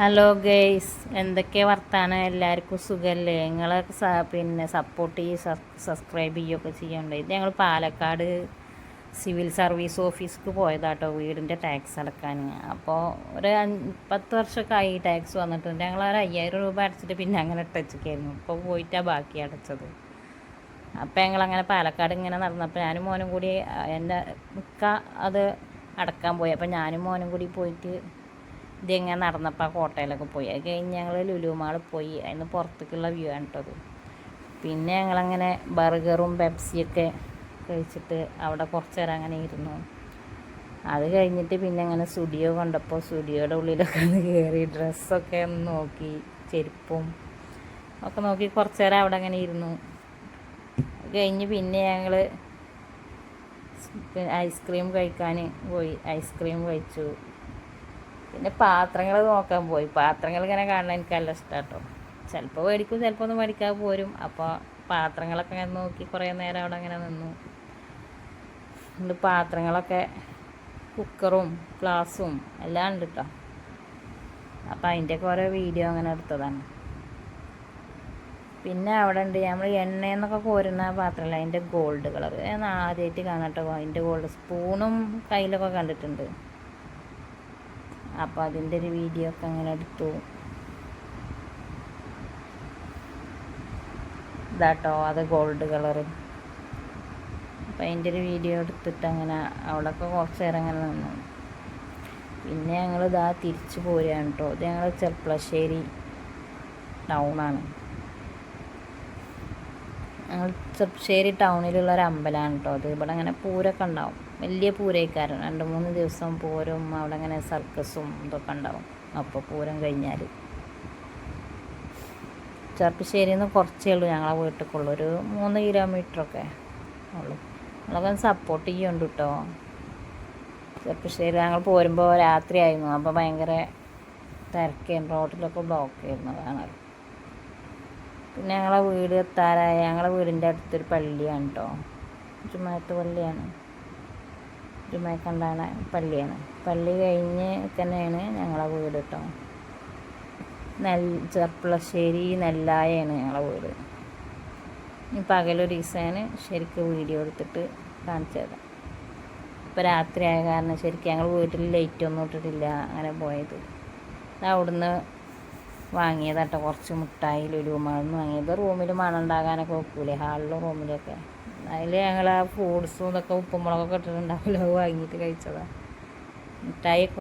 Hello guys, എന്തൊക്കെ വർത്താനം? എല്ലാവർക്കും സുഖമല്ലേ? നിങ്ങളെ പിന്നെ സപ്പോർട്ട് ചെയ്യുക, സബ്സ്ക്രൈബ് ചെയ്യുകയൊക്കെ ചെയ്യണ്ടേ. ഇത് ഞങ്ങൾ പാലക്കാട് സിവിൽ സർവീസ് ഓഫീസിക്ക് പോയതാട്ടോ വീടിൻ്റെ ടാക്സ് അടക്കാൻ. അപ്പോൾ ഒരു 10 വർഷമൊക്കെ ആയി ടാക്സ് വന്നിട്ടുണ്ട്. ഞങ്ങൾ ഒരു 5000 രൂപ അടച്ചിട്ട് പിന്നെ അങ്ങനെ ഇട്ടച്ചൊക്കെയായിരുന്നു. ഇപ്പോൾ പോയിട്ടാണ് ബാക്കി അടച്ചത്. അപ്പോൾ ഞങ്ങളങ്ങനെ പാലക്കാട് ഇങ്ങനെ നടന്നപ്പോൾ ഞാനും മോനും കൂടി എൻ്റെ മിക്ക അത് അടക്കാൻ പോയി. അപ്പോൾ ഞാനും മോനും കൂടി പോയിട്ട് ഇതിങ്ങനെ നടന്നപ്പോൾ ആ കോട്ടയിലൊക്കെ പോയി. അത് കഴിഞ്ഞ് ഞങ്ങൾ ലുലു മാളിൽ പോയി. അതിന് പുറത്തേക്കുള്ള വ്യൂ ആണ് കേട്ടത്. പിന്നെ ഞങ്ങളങ്ങനെ ബർഗറും പെപ്സിയൊക്കെ കഴിച്ചിട്ട് അവിടെ കുറച്ച് നേരം അങ്ങനെ ഇരുന്നു. അത് കഴിഞ്ഞിട്ട് പിന്നെ അങ്ങനെ സ്റ്റുഡിയോ കണ്ടപ്പോൾ സ്റ്റുഡിയോയുടെ ഉള്ളിലൊക്കെ ഒന്ന് കയറി ഡ്രസ്സൊക്കെ ഒന്ന് നോക്കി, ചെരുപ്പും ഒക്കെ നോക്കി കുറച്ച് നേരം അവിടെ അങ്ങനെ ഇരുന്നു. അത് കഴിഞ്ഞ് പിന്നെ ഞങ്ങൾ ഐസ്ക്രീം കഴിക്കാൻ പോയി. ഐസ്ക്രീം കഴിച്ചു. പിന്നെ പാത്രങ്ങൾ നോക്കാൻ പോയി. പാത്രങ്ങൾ ഇങ്ങനെ കാണാൻ എനിക്ക് നല്ല ഇഷ്ടമാണ് കേട്ടോ. ചിലപ്പോൾ മേടിക്കും, ചിലപ്പോൾ ഒന്നും മേടിക്കാതെ പോരും. അപ്പോൾ പാത്രങ്ങളൊക്കെ ഇങ്ങനെ നോക്കി കുറേ നേരം അവിടെ അങ്ങനെ നിന്നു. ഉണ്ട് പാത്രങ്ങളൊക്കെ, കുക്കറും ഗ്ലാസും എല്ലാം ഉണ്ട് കേട്ടോ. അപ്പോൾ അതിൻ്റെയൊക്കെ ഓരോ വീഡിയോ അങ്ങനെ എടുത്തതാണ്. പിന്നെ അവിടെ ഉണ്ട് നമ്മൾ എണ്ണയെന്നൊക്കെ കോരുന്ന പാത്രമല്ല, അതിൻ്റെ ഗോൾഡ് കളർ. ഞാൻ ആദ്യമായിട്ട് കാണാം കേട്ടോ അതിൻ്റെ ഗോൾഡ്. സ്പൂണും കയ്യിലൊക്കെ കണ്ടിട്ടുണ്ട്. അപ്പോൾ അതിൻ്റെ ഒരു വീഡിയോ ഒക്കെ അങ്ങനെ എടുത്തു. ഇതാട്ടോ അത് ഗോൾഡ് കളറ്. അപ്പോൾ അതിൻ്റെ ഒരു വീഡിയോ എടുത്തിട്ട് അങ്ങനെ അവിടെയൊക്കെ കുറച്ച് നേരം അങ്ങനെ നിന്നു. പിന്നെ ഞങ്ങൾ ഇതാ തിരിച്ചു പോരുകയാണ് കേട്ടോ. ഇത് ഞങ്ങൾ ചെർപ്പളശ്ശേരി ടൗണാണ്. ഞങ്ങൾ ചെർപ്പശ്ശേരി ടൗണിലുള്ളൊരു അമ്പലമാണ് കേട്ടോ അത്. ഇവിടെ അങ്ങനെ പൂരമൊക്കെ ഉണ്ടാവും, വലിയ പൂരക്കാരൻ. 2-3 ദിവസം പൂരം. അവിടെ അങ്ങനെ സർക്കസും ഇതൊക്കെ ഉണ്ടാവും. അപ്പോൾ പൂരം കഴിഞ്ഞാൽ ചെർപ്പശ്ശേരിയിൽ നിന്ന് കുറച്ചേ ഉള്ളൂ ഞങ്ങളെ വീട്ടിലേക്കുള്ളൂ. ഒരു 3 കിലോമീറ്ററൊക്കെ ഉള്ളൂ. നമ്മളൊക്കെ സപ്പോർട്ട് ചെയ്യുന്നുണ്ട് കേട്ടോ. ചെർപ്പശ്ശേരി ഞങ്ങൾ പോരുമ്പോൾ രാത്രിയായിരുന്നു. അപ്പോൾ ഭയങ്കര തിരക്കായിരുന്നു, റോഡിലൊക്കെ ബ്ലോക്കായിരുന്നു. അതാണ്. പിന്നെ ഞങ്ങളെ വീട് എത്താറായ ഞങ്ങളെ വീടിൻ്റെ അടുത്തൊരു പള്ളിയാണ് കേട്ടോ. ജുമാഅത്ത് പള്ളിയാണ്. ജുമാക്കണ്ടാണ് പള്ളിയാണ്. പള്ളി കഴിഞ്ഞ് തന്നെയാണ് ഞങ്ങളെ വീട് കേട്ടോ. ചെർപ്പളശ്ശേരി നെല്ലായാണ് ഞങ്ങളെ വീട്. ഇനി പകലൊരു ദിവസമാണ് ശരിക്കും വീഡിയോ എടുത്തിട്ട് കാണിച്ചു തരാം. ഇപ്പോൾ രാത്രി ആയ കാരണം ശരിക്കും ഞങ്ങൾ വീട്ടിൽ ലൈറ്റൊന്നും ഇട്ടിട്ടില്ല, അങ്ങനെ പോയത്. അവിടുന്ന് വാങ്ങിയതാട്ടോ കുറച്ച് മിഠായി ലുലു മാളിൽ നിന്ന് വാങ്ങിയത്. റൂമിൽ മണം ഉണ്ടാകാനൊക്കെ വെക്കൂലേ, ഹാളിലും റൂമിലൊക്കെ. അതിൽ ഞങ്ങൾ ആ ഫ്രൂട്ട്സും ഇതൊക്കെ ഉപ്പുമുളകൊക്കെ ഇട്ടിട്ടുണ്ടാവില്ല, അത് വാങ്ങിയിട്ട് കഴിച്ചതാണ്. മിഠായി